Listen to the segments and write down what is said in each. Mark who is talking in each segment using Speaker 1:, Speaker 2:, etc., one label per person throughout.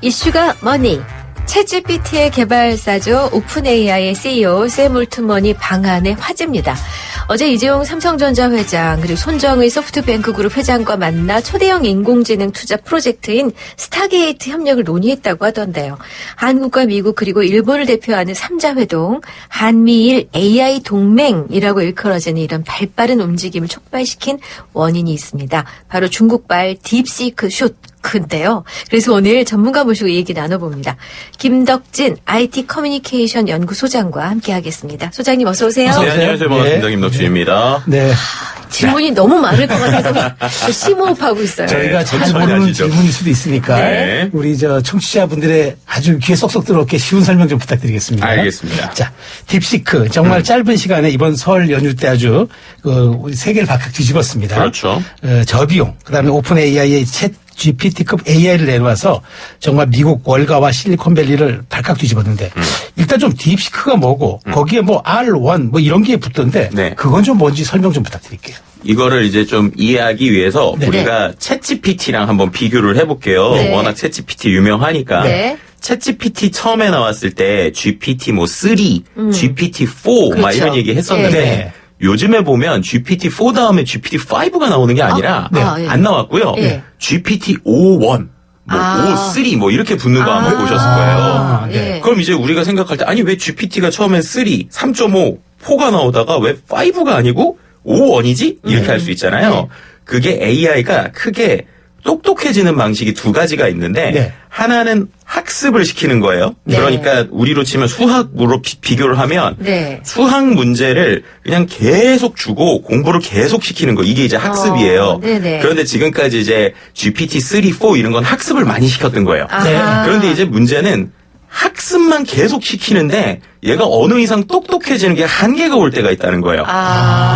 Speaker 1: 이슈가 머니. 챗GPT의 개발사죠. 오픈AI의 CEO 샘 올트먼이 방한의 화제입니다. 어제 이재용 삼성전자 회장 그리고 손정의 소프트뱅크 그룹 회장과 만나 초대형 인공지능 투자 프로젝트인 스타게이트 협력을 논의했다고 하던데요. 한국과 미국 그리고 일본을 대표하는 3자 회동, 한미일 AI 동맹이라고 일컬어지는 이런 발빠른 움직임을 촉발시킨 원인이 있습니다. 바로 중국발 딥시크 슛인데요. 그래서 오늘 전문가 모시고 얘기 나눠봅니다. 김덕진 IT 커뮤니케이션 연구소장과 함께하겠습니다. 소장님 어서 오세요.
Speaker 2: 네, 안녕하세요. 반갑습니다. 김덕진입니다.
Speaker 3: 네.
Speaker 1: 질문이 너무 많을 것 같아서 심호흡하고 있어요.
Speaker 3: 저희가 잘
Speaker 2: 천천히
Speaker 3: 모르는
Speaker 2: 하시죠.
Speaker 3: 질문일 수도 있으니까
Speaker 2: 네.
Speaker 3: 우리 청취자분들의 아주 귀에 쏙쏙 들어오게 쉬운 설명 좀 부탁드리겠습니다.
Speaker 2: 알겠습니다.
Speaker 3: 자, 딥시크 정말 짧은 시간에 이번 설 연휴 때 아주 우리 세계를 바깥 뒤집었습니다.
Speaker 2: 그렇죠.
Speaker 3: 저비용, 그다음에 오픈 AI의 챗 GPT급 AI를 내놓아서 정말 미국 월가와 실리콘밸리를 발칵 뒤집었는데 일단 좀 딥시크가 뭐고 거기에 뭐 R1 뭐 이런 게 붙던데
Speaker 2: 네.
Speaker 3: 그건 좀 뭔지 설명 좀 부탁드릴게요.
Speaker 2: 이거를 이제 좀 이해하기 위해서
Speaker 3: 네.
Speaker 2: 우리가 챗GPT랑 한번 비교를 해볼게요.
Speaker 1: 네.
Speaker 2: 워낙 챗GPT 유명하니까.
Speaker 1: 네.
Speaker 2: 챗GPT 처음에 나왔을 때 GPT 뭐 3, GPT4 막
Speaker 1: 그렇죠.
Speaker 2: 이런 얘기 했었는데
Speaker 3: 네.
Speaker 2: 요즘에 보면 GPT4 다음에 GPT5가 나오는 게 아니라
Speaker 1: 네.
Speaker 2: 안 나왔고요.
Speaker 1: 네.
Speaker 2: GPT-O1, 뭐 O3 뭐 이렇게 붙는 거 한번 보셨을 거예요.
Speaker 1: 네.
Speaker 2: 그럼 이제 우리가 생각할 때 아니 왜 GPT가 처음엔 3, 3.5, 4가 나오다가 왜 5가 아니고 5원이지? 이렇게 할 수 있잖아요.
Speaker 1: 네.
Speaker 2: 그게 AI가 크게 똑똑해지는 방식이 두 가지가 있는데
Speaker 3: 네.
Speaker 2: 하나는 학습을 시키는 거예요.
Speaker 1: 네.
Speaker 2: 그러니까 우리로 치면 수학으로 비교를 하면
Speaker 1: 네.
Speaker 2: 수학 문제를 그냥 계속 주고 공부를 계속 시키는 거 이게 이제 학습이에요.
Speaker 1: 네네.
Speaker 2: 그런데 지금까지 이제 GPT 3, 4 이런 건 학습을 많이 시켰던 거예요.
Speaker 1: 아하.
Speaker 2: 그런데 이제 문제는 학습만 계속 시키는데 얘가 어느 이상 똑똑해지는 게 한계가 올 때가 있다는 거예요.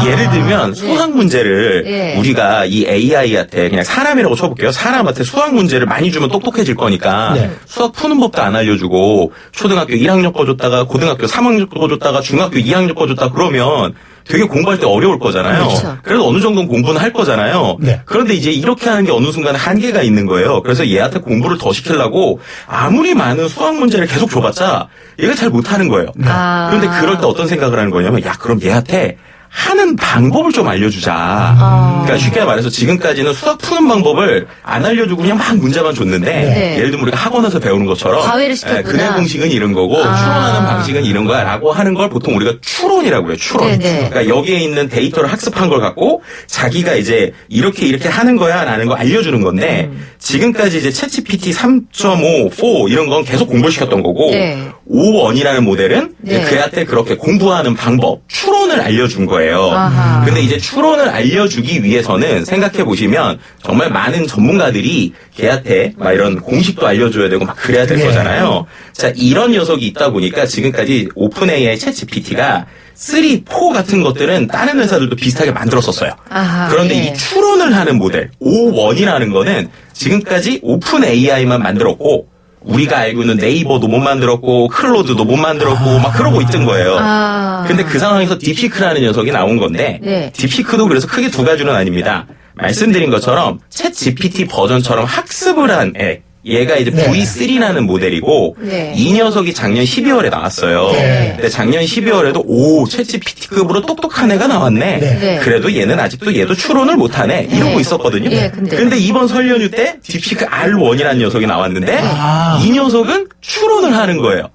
Speaker 2: 예를 들면 수학 문제를
Speaker 1: 네.
Speaker 2: 우리가 이 AI한테 그냥 사람이라고 쳐볼게요. 사람한테 수학 문제를 많이 주면 똑똑해질 거니까
Speaker 3: 네.
Speaker 2: 수학 푸는 법도 안 알려주고 초등학교 1학년 거 줬다가 고등학교 3학년 거 줬다가 중학교 2학년 거 줬다 그러면 되게 공부할 때 어려울 거잖아요.
Speaker 1: 그렇죠.
Speaker 2: 그래도 어느 정도는 공부는 할 거잖아요.
Speaker 3: 네.
Speaker 2: 그런데 이제 이렇게 하는 게 어느 순간 한계가 있는 거예요. 그래서 얘한테 공부를 더 시키려고 아무리 많은 수학 문제를 계속 줘봤자 얘가 잘 못하는 거예요. 그런데 그럴 때 어떤 생각을 하는 거냐면 야 그럼 얘한테 하는 방법을 좀 알려주자. 그러니까 쉽게 말해서 지금까지는 수학 푸는 방법을 안 알려주고 그냥 막 문제만 줬는데
Speaker 1: 네.
Speaker 2: 예를 들면 우리가 학원에서 배우는 것처럼
Speaker 1: 과외를 시켰구나.
Speaker 2: 근해 공식은 이런 거고 추론하는 방식은 이런 거야라고 하는 걸 보통 우리가 추론이라고 해요. 추론.
Speaker 1: 네네.
Speaker 2: 그러니까 여기에 있는 데이터를 학습한 걸 갖고 자기가 이제 이렇게 하는 거야라는 거 알려주는 건데 지금까지 이제 챗GPT 3.5, 4 이런 건 계속 공부시켰던 거고
Speaker 1: 네.
Speaker 2: 5원이라는 모델은 이제
Speaker 1: 네.
Speaker 2: 그한테 그렇게 공부하는 방법, 추론을 알려준 거예요.
Speaker 1: 아하.
Speaker 2: 근데 이제 추론을 알려주기 위해서는 생각해 보시면 정말 많은 전문가들이 걔한테 막 이런 공식도 알려줘야 되고 막 그래야 될
Speaker 3: 네.
Speaker 2: 거잖아요. 자, 이런 녀석이 있다 보니까 지금까지 오픈AI 챗GPT가 3, 4 같은 것들은 다른 회사들도 비슷하게 만들었었어요.
Speaker 1: 아하,
Speaker 2: 그런데
Speaker 1: 예.
Speaker 2: 이 추론을 하는 모델, O1이라는 거는 지금까지 오픈AI만 만들었고 우리가 알고 있는 네이버도 못 만들었고 클로드도 못 만들었고 막 그러고 있던 거예요. 근데 그 상황에서 딥시크라는 녀석이 나온 건데
Speaker 1: 네.
Speaker 2: 딥시크도 그래서 크게 두 가지는 아닙니다. 말씀드린 것처럼 챗 GPT 버전처럼 학습을 한 애. 얘가 이제
Speaker 3: 네.
Speaker 2: V3라는 모델이고
Speaker 1: 네.
Speaker 2: 이 녀석이 작년 12월에 나왔어요.
Speaker 1: 네.
Speaker 2: 근데 작년 12월에도 챗 GPT급으로 똑똑한 애가 나왔네.
Speaker 3: 네.
Speaker 2: 그래도 얘는 아직도 얘도 추론을 못하네. 이러고
Speaker 1: 네.
Speaker 2: 있었거든요.
Speaker 1: 예, 근데.
Speaker 2: 근데 이번 설 연휴 때 딥시크 R1이라는 녀석이 나왔는데 이 녀석은 추론을 하는 거예요.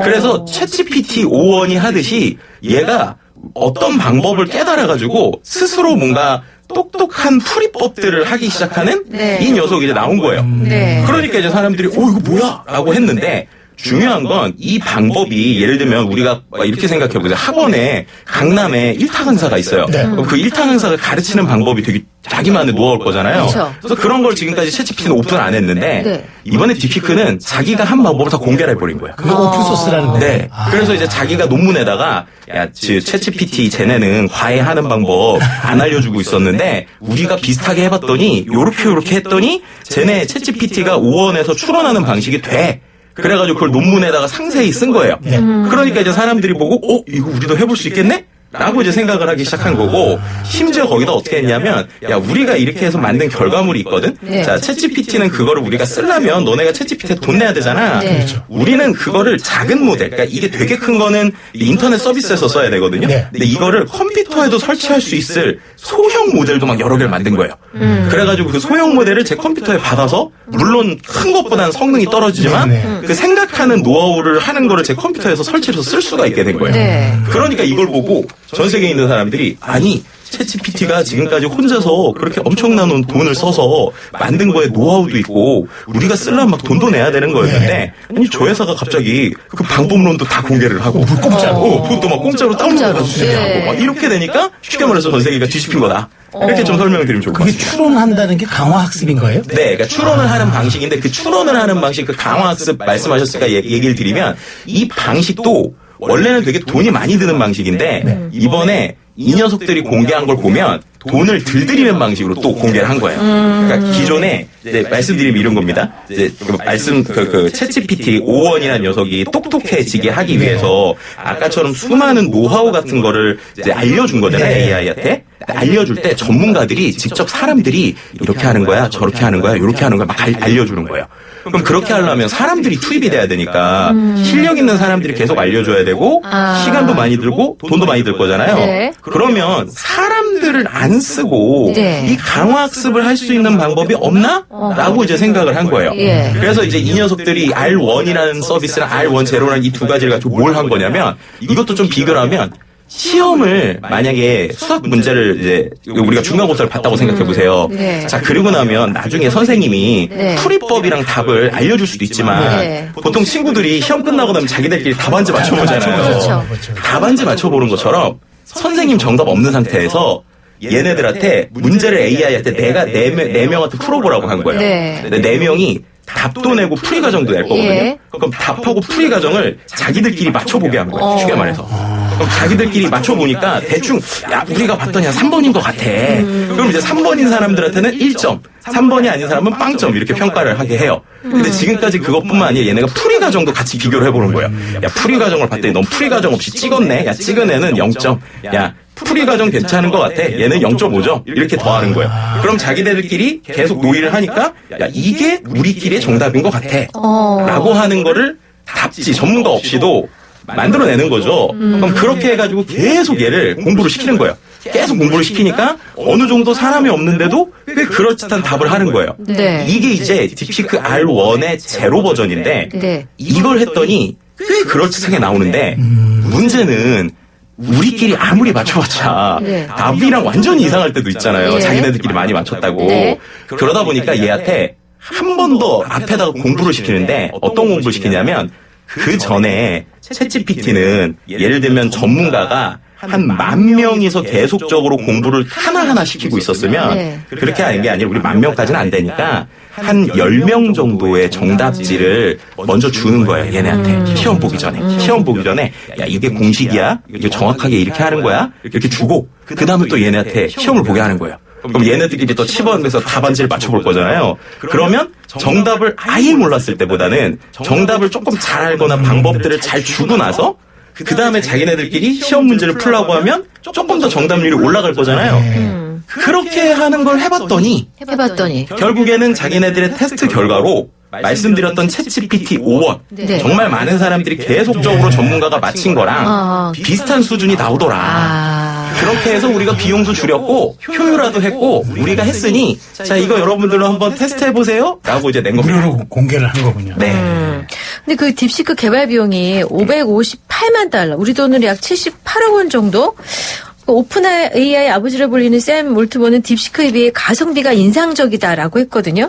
Speaker 2: 그래서 챗GPT 5원이 하듯이 얘가 어떤 방법을 깨달아가지고 스스로 뭔가 똑똑한 풀이법들을 하기 시작하는
Speaker 1: 네.
Speaker 2: 이 녀석이 이제 나온 거예요.
Speaker 1: 네.
Speaker 2: 그러니까 이제 사람들이 이거 뭐야? 라고 했는데 중요한 건 이 방법이 예를 들면 우리가 이렇게 생각해보세요. 학원에 강남에 1타 강사가 있어요.
Speaker 3: 네.
Speaker 2: 그럼 그 1타 강사가 가르치는 방법이 되게 자기만의 노하우일 거잖아요.
Speaker 1: 그렇죠.
Speaker 2: 그래서 그런 걸 지금까지 챗GPT는 오픈을 안 했는데
Speaker 1: 네.
Speaker 2: 이번에 딥시크는 자기가 한 방법을 다 공개를 해버린 거예요.
Speaker 3: 그게 오픈소스라는 거예요.
Speaker 2: 네. 그래서 이제 자기가 논문에다가 야, 챗GPT 쟤네는 과외하는 방법 안 알려주고 있었는데 우리가 비슷하게 해봤더니 요렇게 했더니 쟤네 챗GPT가 5원에서 추론하는 방식이 돼. 그래가지고 그걸 논문에다가 상세히 쓴 거예요. 그러니까 이제 사람들이 보고 이거 우리도 해볼 수 있겠네? 라고 이제 생각을 하기 시작한 거고, 심지어 거기다 어떻게 했냐면, 야, 우리가 이렇게 해서 만든 결과물이 있거든?
Speaker 1: 네.
Speaker 2: 자, 챗GPT는 그거를 우리가 쓰려면 너네가 챗GPT에 돈 내야 되잖아.
Speaker 1: 네. 그렇죠.
Speaker 2: 우리는 그거를 작은 모델, 그러니까 이게 되게 큰 거는 인터넷 서비스에서 써야 되거든요.
Speaker 3: 네.
Speaker 2: 근데 이거를 컴퓨터에도 설치할 수 있을 소형 모델도 막 여러 개를 만든 거예요. 그래가지고 그 소형 모델을 제 컴퓨터에 받아서, 물론 큰 것보다는 성능이 떨어지지만,
Speaker 3: 네.
Speaker 2: 그 생각하는 노하우를 하는 거를 제 컴퓨터에서 설치해서 쓸 수가 있게 된 거예요.
Speaker 1: 네.
Speaker 2: 그러니까 이걸 보고 전 세계에 있는 사람들이, 아니, 챗GPT가 지금까지 혼자서 그렇게 엄청난 돈을 써서 만든 거에 노하우도 있고 우리가 쓰려면 막 돈도 내야 되는 거였는데, 아니 저 회사가 갑자기 그 방법론도 다 공개를 하고 공짜로 그것도 막 공짜로 다운로드 받을 수 있게
Speaker 1: 네.
Speaker 2: 하고 막 이렇게 되니까 쉽게 말해서 전 세계가 뒤집힌 거다. 이렇게 좀 설명을 드리면 좋을 것
Speaker 3: 그게
Speaker 2: 같습니다.
Speaker 3: 추론한다는 게 강화학습인 거예요?
Speaker 2: 네, 그러니까 추론을 하는 방식인데, 그 추론을 하는 방식, 그 강화학습 말씀하셨으니까 얘기를 드리면, 이 방식도 원래는 되게 돈이 많이 드는 방식인데, 이번에 이 녀석들이 공개한 걸 보면 돈을 들들이는 방식으로 또 공개를 한 거예요. 그러니까 기존에 이제 말씀드리면 이런 겁니다. 이제 그 챗GPT 5원이라는 녀석이 똑똑해지게 하기 위해서 아까처럼 수많은 노하우 같은 거를 이제 알려준 거잖아요, AI한테. 알려줄 때 전문가들이 직접 사람들이 이렇게 하는 거야, 저렇게 하는 거야, 이렇게 하는 거야 막 알려주는 거예요. 그럼 그렇게 하려면 사람들이 투입이 돼야 되니까 실력 있는 사람들이 계속 알려줘야 되고 시간도 많이 들고 돈도 많이 들 거잖아요.
Speaker 1: 네.
Speaker 2: 그러면 사람들을 안 쓰고
Speaker 1: 네.
Speaker 2: 이 강화학습을 할 수 있는 방법이 없나? 라고 이제 생각을 한 거예요.
Speaker 1: 예.
Speaker 2: 그래서 이제 이 녀석들이 R1이라는 서비스랑 R1 제로라는 이 두 가지를 가지고 뭘 한 거냐면, 이것도 좀 비교를 하면, 시험을 만약에 수학 문제를 이제 우리가 중간고사를 봤다고 생각해 보세요.
Speaker 1: 네.
Speaker 2: 자, 그리고 나면 나중에 선생님이
Speaker 1: 네.
Speaker 2: 풀이법이랑 답을 알려줄 수도 있지만
Speaker 1: 네.
Speaker 2: 보통 친구들이 시험 끝나고 나면 자기들끼리 답안지 맞춰보잖아요.
Speaker 1: 그렇죠.
Speaker 2: 답안지 맞춰보는 것처럼 선생님 정답 없는 상태에서 얘네들한테 문제를 AI한테 내가 네 명한테 풀어보라고 한 거예요.
Speaker 1: 네.
Speaker 2: 근데 네 명이 답도 내고 풀이 과정도 낼 거거든요.
Speaker 1: 예.
Speaker 2: 그럼 답하고 풀이 과정을 자기들끼리 맞춰보게 한 거예요. 쉽게 말해서. 그럼 자기들끼리 맞춰보니까 대충, 야, 우리가 봤더니 한 3번인 것 같아. 그럼 이제 3번인 사람들한테는 1점, 3번이 아닌 사람은 0점 이렇게 평가를 하게 해요. 근데 지금까지 그것뿐만 아니라 얘네가 풀이 과정도 같이 비교를 해보는 거예요. 야, 풀이 과정을 봤더니 넌 풀이 과정 없이 찍었네. 야, 찍은 애는 0점. 야, 풀이 과정 괜찮은 것 같아. 얘는 0.5점. 이렇게 더하는 거예요. 그럼 자기들끼리 계속 논의를 하니까, 야, 이게 우리끼리의 정답인 것 같아. 라고 하는 거를 답지, 전문가 없이도 만들어내는 거죠. 그럼 그렇게 해가지고 계속 얘를 공부를 시키는 거예요. 계속 공부를 시키니까 어느 정도 사람이 없는데도 꽤 그럴듯한 답을 하는 거예요.
Speaker 1: 네.
Speaker 2: 이게 이제 딥시크 R1의 제로 버전인데,
Speaker 1: 네.
Speaker 2: 이걸 했더니 꽤 그럴듯하게 나오는데, 문제는 우리끼리 아무리 맞춰봤자
Speaker 1: 네.
Speaker 2: 답이랑 완전히 이상할 때도 있잖아요.
Speaker 1: 네.
Speaker 2: 자기네들끼리 많이 맞췄다고.
Speaker 1: 네.
Speaker 2: 그러다 보니까 얘한테 한 번 더 앞에다가 공부를 시키는데, 어떤 공부를 시키냐면, 그 전에 챗GPT는 예를 들면 전문가가 한 10,000명이서 계속적으로 공부를 하나하나 시키고 있었으면,
Speaker 1: 네.
Speaker 2: 그렇게 하는 게 아니라 우리 10,000명까지는 안 되니까 한 10명 정도의 정답지를 먼저 주는 거예요, 얘네한테. 시험 보기 전에. 시험 보기 전에, 야, 이게 공식이야? 이게 정확하게 이렇게 하는 거야? 이렇게 주고, 그 다음에 또 얘네한테 시험을 보게 하는 거예요. 그럼 얘네들끼리 또 치번에서 답안지를 맞춰볼 거잖아요. 그러면 정답을 아예 몰랐을 때보다는 정답을 조금 잘 알거나 방법들을 잘 주고 나서 그 다음에 자기네들끼리 시험 문제를 풀라고 하면 조금 더 정답률이 올라갈 거잖아요. 그렇게 하는 걸 해봤더니 결국에는 자기네들의 테스트 결과로 말씀드렸던 챗GPT 5원
Speaker 1: 네.
Speaker 2: 정말 많은 사람들이 계속적으로 전문가가 맞힌 거랑 비슷한 수준이 나오더라. 그렇게 해서 우리가 비용도 줄였고 효율화도 했고 우리가 했으니 자 이거 여러분들로 한번 테스트해보세요 라고 이제 낸 겁니다.
Speaker 3: 무료로 공개를 한 거군요.
Speaker 2: 네.
Speaker 1: 근데 그 딥시크 개발 비용이 558만 달러, 우리 돈으로 약 78억 원 정도? 오픈 AI 아버지를 불리는 샘 몰트먼은 딥시크에 비해 가성비가 인상적이다라고 했거든요.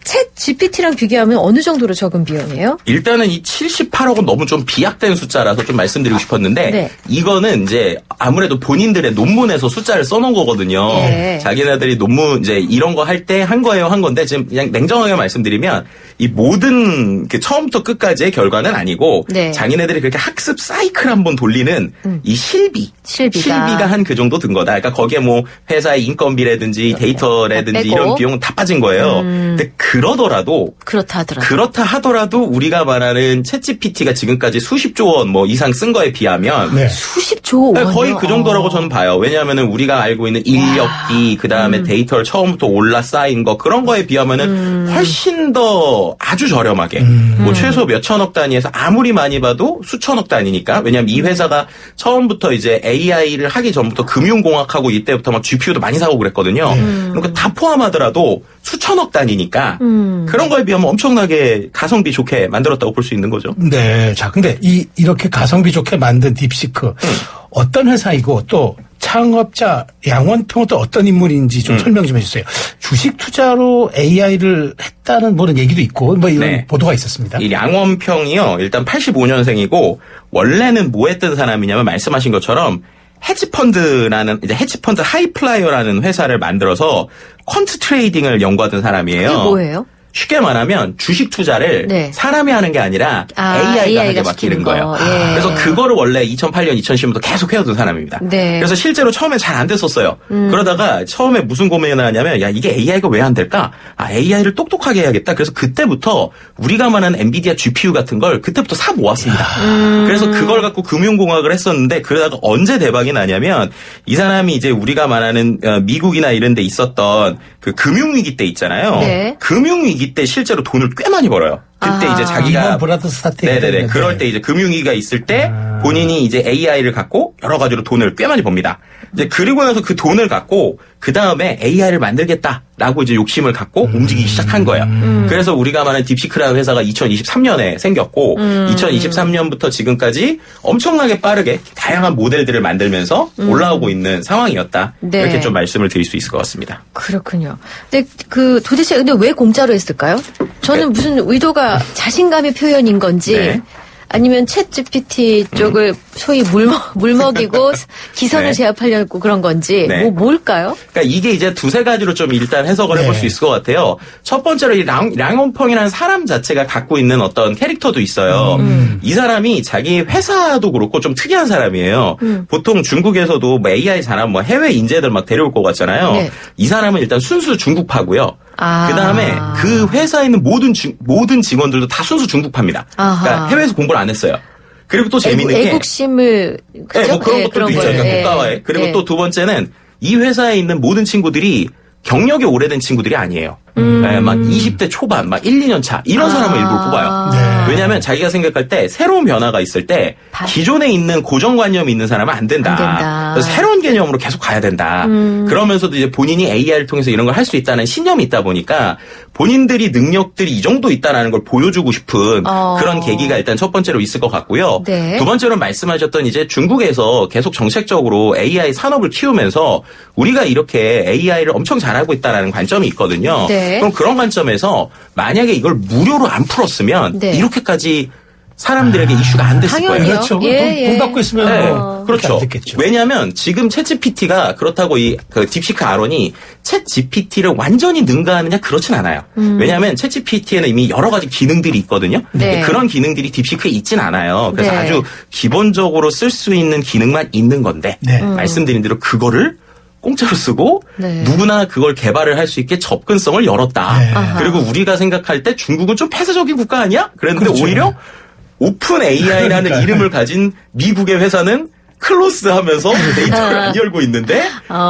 Speaker 1: 챗 GPT랑 비교하면 어느 정도로 적은 비용이에요?
Speaker 2: 일단은 이 78억은 너무 좀 비약된 숫자라서 좀 말씀드리고 싶었는데
Speaker 1: 네.
Speaker 2: 이거는 이제 아무래도 본인들의 논문에서 숫자를 써놓은 거거든요.
Speaker 1: 네.
Speaker 2: 자기네들이 논문 이제 이런 거 할 때 한 거예요, 한 건데 지금 그냥 냉정하게 말씀드리면 이 모든 그 처음부터 끝까지의 결과는 아니고
Speaker 1: 네.
Speaker 2: 자기네들이 그렇게 학습 사이클 한번 돌리는 이 실비가 한 그 정도 든 거다. 그러니까 거기에 뭐 회사의 인건비라든지 데이터라든지
Speaker 1: 빼고.
Speaker 2: 이런 비용은 다 빠진 거예요. 근데 그
Speaker 1: 그렇다 하더라도
Speaker 2: 우리가 말하는 챗GPT가 지금까지 수십조 원 뭐 이상 쓴 거에 비하면
Speaker 3: 네.
Speaker 1: 수십조 원
Speaker 2: 거의 그 정도라고 저는 봐요. 왜냐하면은 우리가 알고 있는 인력비 그다음에 데이터를 처음부터 올라 쌓인 거 그런 거에 비하면은 훨씬 더 아주 저렴하게 뭐 최소 몇천억 단위에서 아무리 많이 봐도 수천억 단위니까. 왜냐하면 이 회사가 처음부터 이제 AI를 하기 전부터 금융공학하고 이때부터 막 GPU도 많이 사고 그랬거든요. 그러니까 다 포함하더라도 수천억 단위니까 그런 거에 비하면 엄청나게 가성비 좋게 만들었다고 볼 수 있는 거죠.
Speaker 3: 네. 자, 근데 이렇게 가성비 좋게 만든 딥시크 어떤 회사이고 또 창업자 양원평은 또 어떤 인물인지 좀 설명 좀 해주세요. 주식 투자로 AI를 했다는 뭐는 얘기도 있고 뭐 이런
Speaker 2: 네.
Speaker 3: 보도가 있었습니다.
Speaker 2: 이 양원평이요. 일단 85년생이고 원래는 뭐 했던 사람이냐면 말씀하신 것처럼 헤지펀드라는 이제 헤지펀드 하이플라이어라는 회사를 만들어서 퀀트 트레이딩을 연구하던 사람이에요.
Speaker 1: 그게 뭐예요?
Speaker 2: 쉽게 말하면 주식 투자를
Speaker 1: 네.
Speaker 2: 사람이 하는 게 아니라 AI가 하게 맡기는 거예요.
Speaker 1: 예.
Speaker 2: 그래서 그거를 원래 2008년, 2010년부터 계속 해오던 사람입니다.
Speaker 1: 네.
Speaker 2: 그래서 실제로 처음에 잘 안 됐었어요. 그러다가 처음에 무슨 고민을 하냐면 야 이게 AI가 왜 안 될까? AI를 똑똑하게 해야겠다. 그래서 그때부터 우리가 말하는 엔비디아 GPU 같은 걸 그때부터 사 모았습니다. 그래서 그걸 갖고 금융공학을 했었는데 그러다가 언제 대박이 나냐면 이 사람이 이제 우리가 말하는 미국이나 이런 데 있었던 그 금융위기 때 있잖아요.
Speaker 1: 네.
Speaker 2: 금융위기 때 실제로 돈을 꽤 많이 벌어요. 그때 이제 자기가
Speaker 3: 리먼 브라더스 사태.
Speaker 2: 네네네. 그럴 때 이제 금융위기가 있을 때 본인이 이제 AI를 갖고 여러 가지로 돈을 꽤 많이 법니다. 이제 그리고 나서 그 돈을 갖고 그 다음에 AI를 만들겠다라고 이제 욕심을 갖고 움직이기 시작한 거예요. 그래서 우리가 말하는 딥시크라는 회사가 2023년에 생겼고 2023년부터 지금까지 엄청나게 빠르게 다양한 모델들을 만들면서 올라오고 있는 상황이었다.
Speaker 1: 네.
Speaker 2: 이렇게 좀 말씀을 드릴 수 있을 것 같습니다.
Speaker 1: 그렇군요. 근데 도대체 왜 공짜로 했을까요? 저는 무슨 의도가 자신감의 표현인 건지
Speaker 2: 네.
Speaker 1: 아니면 챗 GPT 쪽을 소위 물먹이고 기선을
Speaker 2: 네.
Speaker 1: 제압하려고 그런 건지
Speaker 2: 네.
Speaker 1: 뭘까요?
Speaker 2: 그러니까 이게 이제 두세 가지로 좀 일단 해석을
Speaker 3: 네.
Speaker 2: 해볼 수 있을 것 같아요. 첫 번째로 이 량원펑이라는 사람 자체가 갖고 있는 어떤 캐릭터도 있어요. 이 사람이 자기 회사도 그렇고 좀 특이한 사람이에요. 보통 중국에서도 뭐 AI 잘하면 뭐 해외 인재들 막 데려올 것 같잖아요.
Speaker 1: 네.
Speaker 2: 이 사람은 일단 순수 중국파고요.
Speaker 1: 아.
Speaker 2: 그 다음에 그 회사에 있는 모든 직원들도 다 순수 중국파입니다.
Speaker 1: 아하.
Speaker 2: 그러니까 해외에서 공부를 안 했어요. 그리고 또 재밌는 게
Speaker 1: 애국심을 그죠?
Speaker 2: 네, 뭐 그런
Speaker 1: 네,
Speaker 2: 것들도 있죠.
Speaker 1: 거예요.
Speaker 2: 그러니까
Speaker 1: 네.
Speaker 2: 국가와의. 그리고
Speaker 1: 네.
Speaker 2: 또 두 번째는 이 회사에 있는 모든 친구들이 경력이 오래된 친구들이 아니에요. 네, 막 20대 초반, 막 1, 2년 차 이런 사람을 일부러 뽑아요.
Speaker 3: 네.
Speaker 2: 왜냐하면 자기가 생각할 때 새로운 변화가 있을 때 기존에 있는 고정관념이 있는 사람은 안 된다.
Speaker 1: 안 된다.
Speaker 2: 그래서 새로운 개념으로 계속 가야 된다. 그러면서도 이제 본인이 AI를 통해서 이런 걸 할 수 있다는 신념이 있다 보니까 본인들이 능력들이 이 정도 있다라는 걸 보여주고 싶은 그런 계기가 일단 첫 번째로 있을 것 같고요.
Speaker 1: 네.
Speaker 2: 두 번째로 말씀하셨던 이제 중국에서 계속 정책적으로 AI 산업을 키우면서 우리가 이렇게 AI를 엄청 잘하고 있다라는 관점이 있거든요.
Speaker 1: 네.
Speaker 2: 그럼 그런 관점에서 만약에 이걸 무료로 안 풀었으면
Speaker 1: 네.
Speaker 2: 이렇게까지 사람들에게 이슈가 안 됐을
Speaker 1: 당연히요.
Speaker 2: 거예요.
Speaker 3: 그렇죠.
Speaker 1: 예,
Speaker 3: 돈
Speaker 1: 예.
Speaker 3: 받고 있으면
Speaker 2: 네,
Speaker 3: 뭐
Speaker 2: 그렇죠.
Speaker 3: 안 됐겠죠.
Speaker 2: 왜냐하면 지금 챗GPT가 그렇다고 그 딥시크 아론이 챗GPT를 완전히 능가하느냐 그렇진 않아요. 왜냐하면 챗GPT에는 이미 여러 가지 기능들이 있거든요.
Speaker 1: 네.
Speaker 2: 그런 기능들이 딥시크에 있진 않아요. 그래서
Speaker 1: 네.
Speaker 2: 아주 기본적으로 쓸 수 있는 기능만 있는 건데
Speaker 3: 네.
Speaker 2: 말씀드린 대로 그거를 공짜로 쓰고
Speaker 1: 네.
Speaker 2: 누구나 그걸 개발을 할 수 있게 접근성을 열었다.
Speaker 3: 네.
Speaker 2: 그리고 우리가 생각할 때 중국은 좀 폐쇄적인 국가 아니야? 그랬는데
Speaker 3: 그렇죠.
Speaker 2: 오히려 오픈 AI라는
Speaker 3: 그러니까요.
Speaker 2: 이름을 가진 미국의 회사는 클로스하면서 데이터를 안 열고 있는데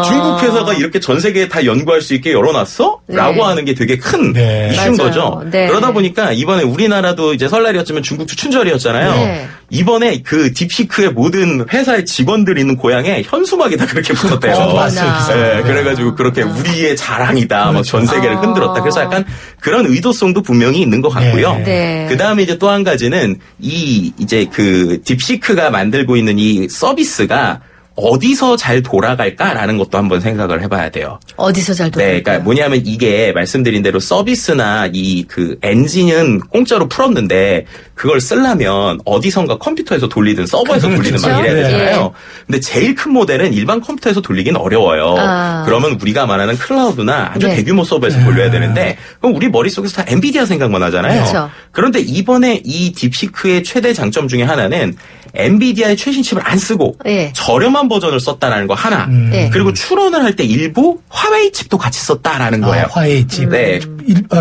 Speaker 2: 중국 회사가 이렇게 전 세계에 다 연구할 수 있게 열어놨어?
Speaker 1: 네.
Speaker 2: 라고 하는 게 되게 큰
Speaker 3: 네.
Speaker 2: 이슈인
Speaker 1: 맞아요.
Speaker 2: 거죠.
Speaker 1: 네.
Speaker 2: 그러다 보니까 이번에 우리나라도 이제 설날이었지만 중국도 춘절이었잖아요.
Speaker 1: 네.
Speaker 2: 이번에 그 딥시크의 모든 회사의 직원들이 있는 고향에 현수막이 다 그렇게 붙었대요.
Speaker 3: 봤어요, 기사.
Speaker 2: 네, 그래가지고 그렇게 우리의 자랑이다. 막 전 세계를
Speaker 1: 아.
Speaker 2: 흔들었다. 그래서 약간 그런 의도성도 분명히 있는 것 같고요.
Speaker 3: 네.
Speaker 1: 네.
Speaker 2: 그 다음에 이제 또 한 가지는 이제 그 딥시크가 만들고 있는 이 서비스가 어디서 잘 돌아갈까라는 것도 한번 생각을 해봐야 돼요.
Speaker 1: 어디서 잘
Speaker 2: 네,
Speaker 1: 돌아갈까요?
Speaker 2: 그러니까 뭐냐면 이게 말씀드린 대로 서비스나 이 그 엔진은 공짜로 풀었는데 그걸 쓰려면 어디선가 컴퓨터에서 돌리든 서버에서 돌리든
Speaker 1: 그렇죠?
Speaker 2: 막 이래야
Speaker 1: 네.
Speaker 2: 되잖아요. 근데 제일 큰 모델은 일반 컴퓨터에서 돌리긴 어려워요.
Speaker 1: 아.
Speaker 2: 그러면 우리가 말하는 클라우드나 아주
Speaker 1: 네.
Speaker 2: 대규모 서버에서 돌려야 되는데 그럼 우리 머릿속에서 다 엔비디아 생각만 하잖아요.
Speaker 1: 그렇죠.
Speaker 2: 그런데 이번에 이 딥시크의 최대 장점 중에 하나는 엔비디아의 최신 칩을 안 쓰고
Speaker 1: 네.
Speaker 2: 저렴한 저렴한 버전을 썼다라는 거 하나.
Speaker 1: 네.
Speaker 2: 그리고 추론을 할 때 일부 화웨이 칩도 같이 썼다라는 거예요.
Speaker 3: 화웨이 칩.
Speaker 2: 네.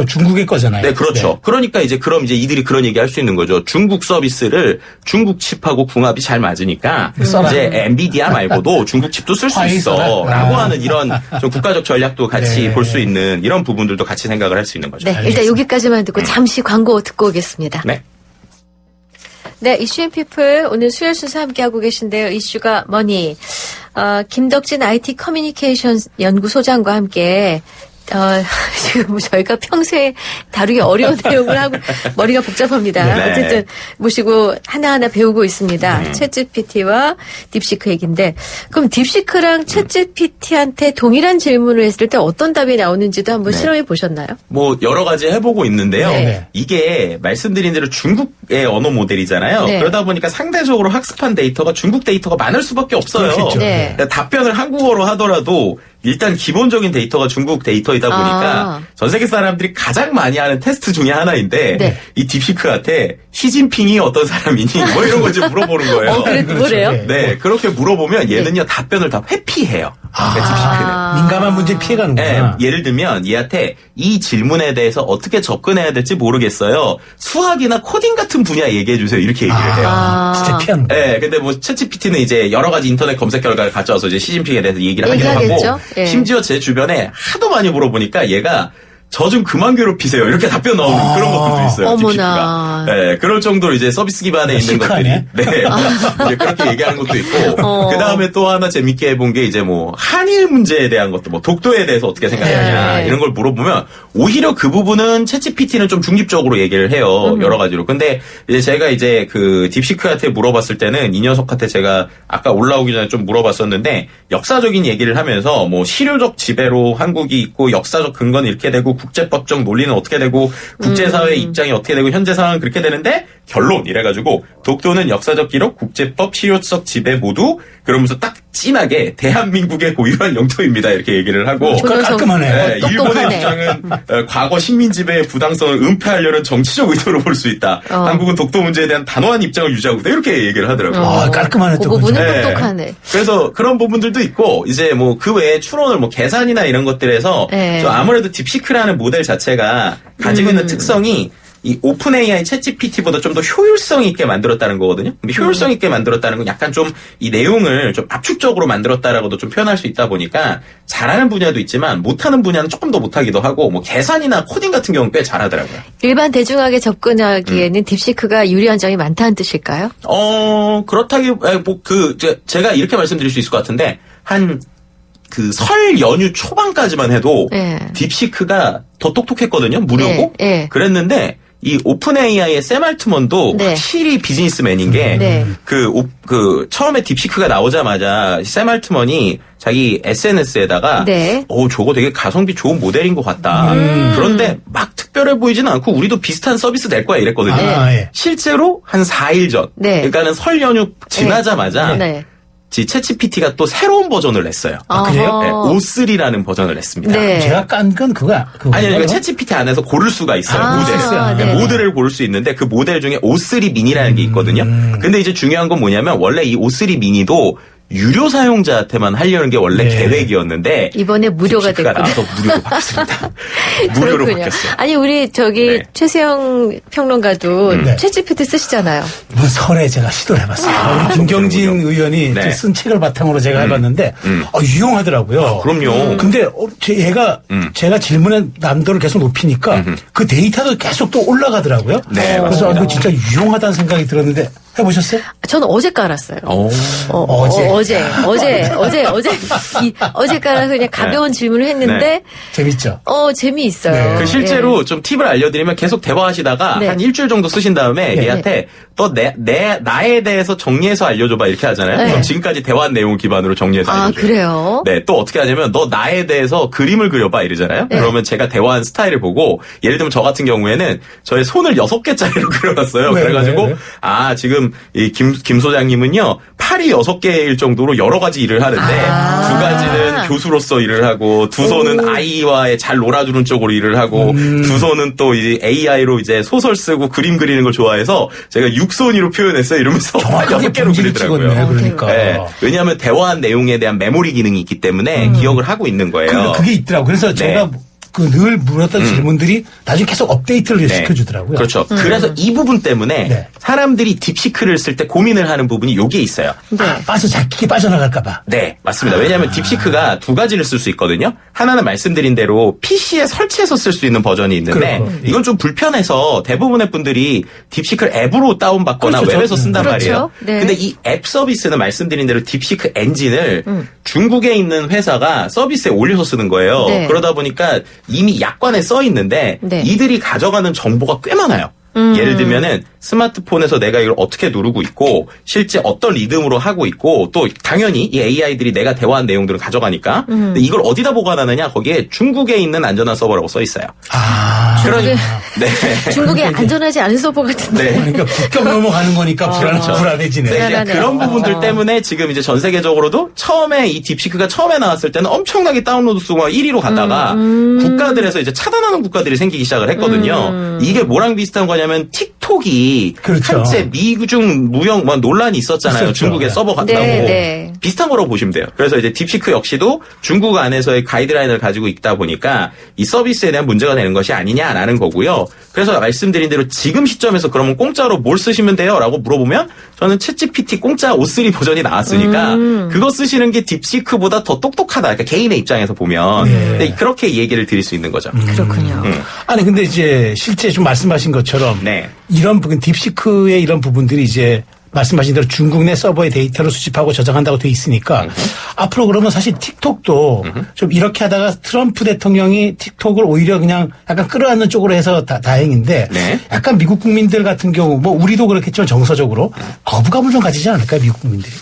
Speaker 3: 중국의 거잖아요.
Speaker 2: 네, 그렇죠. 그러니까 그럼 이들이 그런 얘기 할 수 있는 거죠. 중국 서비스를 중국 칩하고 궁합이 잘 맞으니까 이제 엔비디아 말고도 중국 칩도 쓸 수 있어. 라고 하는 이런 좀 국가적 전략도 같이
Speaker 3: 네.
Speaker 2: 볼 수 있는 이런 부분들도 같이 생각을 할 수 있는 거죠.
Speaker 1: 네, 일단 여기까지만 듣고 잠시 광고 듣고 오겠습니다.
Speaker 2: 네.
Speaker 1: 네, 이슈앤피플 오늘 수요일 순서 함께하고 계신데요. 이슈가 뭐니? 김덕진 IT 커뮤니케이션 연구소장과 함께 지금 저희가 평소에 다루기 어려운 내용을 하고 머리가 복잡합니다.
Speaker 2: 네.
Speaker 1: 어쨌든 모시고 하나하나 배우고 있습니다. 챗GPT와 딥시크 얘기인데 그럼 딥시크랑 챗GPT한테 동일한 질문을 했을 때 어떤 답이 나오는지도 한번
Speaker 2: 네.
Speaker 1: 실험해 보셨나요?
Speaker 2: 뭐 여러 가지 해보고 있는데요.
Speaker 1: 네.
Speaker 2: 이게 말씀드린 대로 중국의 언어 모델이잖아요.
Speaker 1: 네.
Speaker 2: 그러다 보니까 상대적으로 학습한 데이터가 중국 데이터가 많을 수밖에 없어요.
Speaker 3: 그렇겠죠.
Speaker 1: 네.
Speaker 2: 답변을 한국어로 하더라도 일단 기본적인 데이터가 중국 데이터이다 보니까 전 세계 사람들이 가장 많이 하는 테스트 중에 하나인데
Speaker 1: 네.
Speaker 2: 이 딥시크한테 시진핑이 어떤 사람이니 뭐 이런 걸 지금 물어보는 거예요.
Speaker 1: 그래도 뭐래요?
Speaker 3: 네.
Speaker 2: 네, 그렇게 물어보면 얘는요 답변을 다 회피해요. 딥시크는.
Speaker 3: 민감한 문제 피해가는구나.
Speaker 2: 네, 예를 들면 얘한테 이 질문에 대해서 어떻게 접근해야 될지 모르겠어요. 수학이나 코딩 같은 분야 얘기해 주세요. 이렇게 얘기를 해요.
Speaker 3: 진짜 피하는 거야.
Speaker 2: 네, 근데 뭐 챗GPT는 이제 여러 가지 인터넷 검색 결과를 가져와서 이제 시진핑에 대해서 얘기를 하기도
Speaker 1: 얘기하겠죠?
Speaker 2: 하고
Speaker 1: 예.
Speaker 2: 심지어 제 주변에 하도 많이 물어보니까 얘가 저 좀 그만 괴롭히세요. 이렇게 답변 나오는 그런 것들도 있어요.
Speaker 1: 어머나.
Speaker 2: 딥시크가. 네, 그럴 정도로 이제 서비스 기반에 있는 것들이.
Speaker 3: 시크하네.
Speaker 2: 네. 이제 그렇게 얘기하는 것도 있고. 그 다음에 또 하나 재밌게 해본 게 이제 뭐 한일 문제에 대한 것도 뭐 독도에 대해서 어떻게 생각하냐
Speaker 1: 네.
Speaker 2: 이런 걸 물어보면 오히려 그 부분은 챗GPT는 좀 중립적으로 얘기를 해요. 여러 가지로. 근데 이제 제가 이제 그 딥시크한테 물어봤을 때는 이 녀석한테 제가 아까 올라오기 전에 좀 물어봤었는데 역사적인 얘기를 하면서 뭐 실효적 지배로 한국이 있고 역사적 근거는 이렇게 되고 국제법적 논리는 어떻게 되고 국제사회의 입장이 어떻게 되고 현재 상황은 그렇게 되는데 결론 이래가지고 독도는 역사적 기록, 국제법, 실효적 지배 모두 그러면서 딱 진하게 대한민국의 고유한 영토입니다 이렇게 얘기를 하고
Speaker 3: 깔끔하네.
Speaker 2: 네, 일본의
Speaker 1: 똑똑하네.
Speaker 2: 입장은 과거 식민 지배의 부당성을 은폐하려는 정치적 의도로 볼 수 있다. 한국은 독도 문제에 대한 단호한 입장을 유지하고 있다 이렇게 얘기를 하더라고요.
Speaker 3: 깔끔하네
Speaker 1: 그
Speaker 3: 또.
Speaker 1: 부분은
Speaker 2: 네.
Speaker 1: 똑똑하네.
Speaker 2: 그래서 그런 부분들도 있고 이제 뭐 그 외에 추론을 뭐 계산이나 이런 것들에서
Speaker 1: 네.
Speaker 2: 좀 아무래도 딥시크라는 모델 자체가 가지고 있는 특성이 이 오픈 AI 챗GPT보다 좀 더 효율성 있게 만들었다는 거거든요. 근데 효율성 있게 만들었다는 건 약간 좀 이 내용을 좀 압축적으로 만들었다라고도 좀 표현할 수 있다 보니까 잘하는 분야도 있지만 못하는 분야는 조금 더 못하기도 하고 뭐 계산이나 코딩 같은 경우는 꽤 잘하더라고요.
Speaker 1: 일반 대중에게 접근하기에는 딥시크가 유리한 점이 많다는 뜻일까요?
Speaker 2: 제가 이렇게 말씀드릴 수 있을 것 같은데 그 설 연휴 초반까지만 해도
Speaker 1: 네.
Speaker 2: 딥시크가 더 똑똑했거든요. 무료고.
Speaker 1: 네.
Speaker 2: 그랬는데 이 오픈 AI의 샘 알트먼도
Speaker 1: 네.
Speaker 2: 확실히 비즈니스맨인 게
Speaker 1: 네.
Speaker 2: 처음에 딥시크가 나오자마자 샘 알트먼이 자기 SNS에다가
Speaker 1: 네.
Speaker 2: 저거 되게 가성비 좋은 모델인 것 같다. 그런데 막 특별해 보이지는 않고 우리도 비슷한 서비스 낼 거야 이랬거든요.
Speaker 3: 예.
Speaker 2: 실제로 한 4일 전.
Speaker 1: 네.
Speaker 2: 그러니까는 설 연휴 지나자마자
Speaker 1: 네.
Speaker 2: 챗GPT가 또 새로운 버전을 냈어요.
Speaker 3: 그래요?
Speaker 2: 네, O3라는 버전을 냈습니다.
Speaker 1: 네.
Speaker 3: 제가 깐 건 그거야.
Speaker 2: 아니, 챗GPT 안에서 고를 수가 있어요, 모델을.
Speaker 1: 네.
Speaker 2: 모델을 고를 수 있는데 그 모델 중에 O3 미니라는 게 있거든요. 근데 이제 중요한 건 뭐냐면 원래 이 O3 미니도 유료 사용자한테만 하려는 게 원래
Speaker 3: 네.
Speaker 1: 네.
Speaker 2: 계획이었는데
Speaker 1: 이번에 무료가
Speaker 2: 딥시크가
Speaker 1: 됐군요.
Speaker 2: 나와서 무료로 바뀌었습니다. 무료로
Speaker 1: 그렇군요.
Speaker 2: 바뀌었어요.
Speaker 1: 아니 우리
Speaker 2: 네.
Speaker 1: 최세영 평론가도
Speaker 3: 네.
Speaker 1: 챗GPT 쓰시잖아요.
Speaker 3: 뭐 설에 제가 시도를 해봤어요. 우리 김경진
Speaker 2: 그렇군요.
Speaker 3: 의원이
Speaker 2: 네.
Speaker 3: 쓴 책을 바탕으로 제가 해봤는데 유용하더라고요.
Speaker 2: 그럼요.
Speaker 3: 근데 얘가 제가 질문의 난도를 계속 높이니까 그 데이터도 계속 또 올라가더라고요.
Speaker 2: 네,
Speaker 3: 그래서
Speaker 2: 맞습니다.
Speaker 3: 이거 진짜 유용하다는 생각이 들었는데 해보셨어요?
Speaker 1: 저는 어제 깔았어요.
Speaker 3: 어제
Speaker 1: 어제 깔아서 그냥 가벼운 질문을 했는데
Speaker 2: 네.
Speaker 3: 재밌죠?
Speaker 1: 재미있어요.
Speaker 3: 네.
Speaker 2: 그 실제로 좀 팁을 알려드리면 계속 대화하시다가
Speaker 1: 네.
Speaker 2: 한 일주일 정도 쓰신 다음에
Speaker 3: 네.
Speaker 2: 얘한테 또 나에 대해서 정리해서 알려줘봐 이렇게 하잖아요.
Speaker 1: 네.
Speaker 2: 그럼 지금까지 대화한 내용 기반으로 정리해서
Speaker 1: 아
Speaker 2: 알려줘요.
Speaker 1: 그래요?
Speaker 2: 네, 또 어떻게 하냐면 너 나에 대해서 그림을 그려봐 이러잖아요.
Speaker 1: 네.
Speaker 2: 그러면 제가 대화한 스타일을 보고 예를 들면 저 같은 경우에는 저의 손을 6개짜리로 그려놨어요.
Speaker 3: 네,
Speaker 2: 그래가지고
Speaker 3: 네, 네.
Speaker 2: 지금 지금 이 김 소장님은요, 팔이 6개일 정도로 여러 가지 일을 하는데, 2가지는 교수로서 일을 하고, 2손은 아이와의 잘 놀아주는 쪽으로 일을 하고, 2손은 또 이 AI로 이제 소설 쓰고 그림 그리는 걸 좋아해서 제가 6손이로 표현했어요. 이러면서
Speaker 3: 정확하게
Speaker 2: 6개로
Speaker 3: 본질을
Speaker 2: 그리더라고요.
Speaker 3: 찍었네, 그러니까.
Speaker 2: 네. 왜냐하면 대화한 내용에 대한 메모리 기능이 있기 때문에 기억을 하고 있는 거예요.
Speaker 3: 그러니까 그게 있더라고요. 그래서 제가 늘 물었던 질문들이 나중에 계속 업데이트를 시켜주더라고요.
Speaker 2: 그렇죠. 그래서 이 부분 때문에
Speaker 3: 네.
Speaker 2: 사람들이 딥시크를 쓸 때 고민을 하는 부분이 요게 있어요.
Speaker 3: 작게 빠져나갈까봐.
Speaker 2: 네, 맞습니다. 왜냐하면 딥시크가 2가지를 쓸 수 있거든요. 하나는 말씀드린 대로 PC에 설치해서 쓸 수 있는 버전이 있는데
Speaker 3: 그렇죠.
Speaker 2: 이건 좀 불편해서 대부분의 분들이 딥시크를 앱으로 다운받거나
Speaker 3: 그렇죠.
Speaker 2: 웹에서 쓴단
Speaker 1: 그렇죠.
Speaker 2: 말이에요.
Speaker 1: 네.
Speaker 2: 근데 이 앱 서비스는 말씀드린 대로 딥시크 엔진을 중국에 있는 회사가 서비스에 올려서 쓰는 거예요.
Speaker 1: 네.
Speaker 2: 그러다 보니까 이미 약관에 써 있는데
Speaker 1: 네.
Speaker 2: 이들이 가져가는 정보가 꽤 많아요. 예를 들면은 스마트폰에서 내가 이걸 어떻게 누르고 있고 실제 어떤 리듬으로 하고 있고 또 당연히 이 AI들이 내가 대화한 내용들을 가져가니까 근데 이걸 어디다 보관하느냐 거기에 중국에 있는 안전한 서버라고 써 있어요.
Speaker 1: 중국에,
Speaker 2: 네.
Speaker 1: 중국에 안전하지 않은 서버 같은데.
Speaker 2: 네.
Speaker 3: 그러니까 국경 넘어가는 거니까 불안해지네.
Speaker 2: 네, 이제
Speaker 1: 불안하네요.
Speaker 2: 그런 부분들 때문에 지금 이제 전 세계적으로도 처음에 이 딥시크가 처음에 나왔을 때는 엄청나게 다운로드 수가 1위로 갔다가 국가들에서 이제 차단하는 국가들이 생기기 시작을 했거든요. 이게 뭐랑 비슷한 거냐면 틱톡이
Speaker 3: 그렇죠.
Speaker 2: 한때 미중 무역 논란이 있었잖아요.
Speaker 3: 있었죠.
Speaker 2: 중국에 서버 갔다고.
Speaker 1: 네, 네.
Speaker 2: 비슷한 거라고 보시면 돼요. 그래서 이제 딥시크 역시도 중국 안에서의 가이드라인을 가지고 있다 보니까 이 서비스에 대한 문제가 되는 것이 아니냐라는 거고요. 그래서 말씀드린 대로 지금 시점에서 그러면 공짜로 뭘 쓰시면 돼요? 라고 물어보면 저는 챗GPT 공짜 O3 버전이 나왔으니까 그거 쓰시는 게 딥시크보다 더 똑똑하다. 그러니까 개인의 입장에서 보면. 네, 그렇게 얘기를 드릴 수 있는 거죠.
Speaker 1: 그렇군요.
Speaker 3: 아니 근데 이제 실제 좀 말씀하신 것처럼
Speaker 2: 네.
Speaker 3: 이런 부분 딥시크의 이런 부분들이 이제 말씀하신 대로 중국 내 서버에 데이터를 수집하고 저장한다고 돼 있으니까 앞으로 그러면 사실 틱톡도 좀 이렇게 하다가 트럼프 대통령이 틱톡을 오히려 그냥 약간 끌어안는 쪽으로 해서 다행인데
Speaker 2: 네.
Speaker 3: 약간 미국 국민들 같은 경우 뭐 우리도 그렇겠지만 정서적으로 거부감을 좀 가지지 않을까요, 미국 국민들이?